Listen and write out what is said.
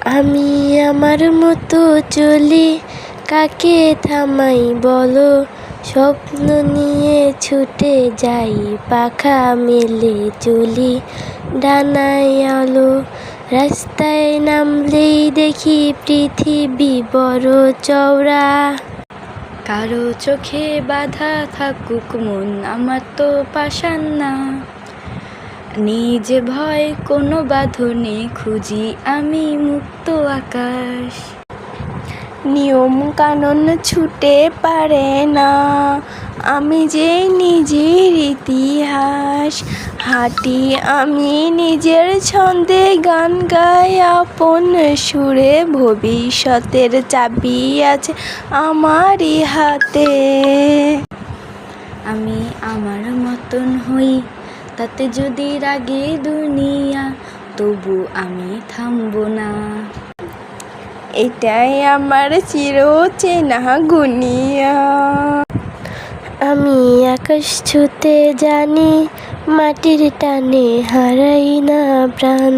আমি আমার মতো চলি, কাকে থামাই বলো? স্বপ্ন নিয়ে ছুটে যাই, পাখা মেলে চলি ডানায় আলো। রাস্তায় নামলেই দেখি পৃথিবী বড় চওড়া। কারো চোখে বাধা থাকুক মন, আমার তো পাষাণ না। নিজে ভয় কোনো বাঁধনে খুঁজি আমি মুক্ত আকাশ। নিয়ম কানুন ছুটে পারে না, আমি যে নিজের ইতিহাস। হাঁটি আমি নিজের ছন্দে, গান গাই আপন সুরে। ভবিষ্যতের চাবি আছে আমারই হাতে। আমি আমার মতন হই, তাতে যদি রাগে দুনিয়া, তবু আমি থামবো না। এটাই আমার চির চেনা গুনিয়া। আমি আকাশ ছুঁতে জানি, মাটির টানে হারাই না প্রাণ।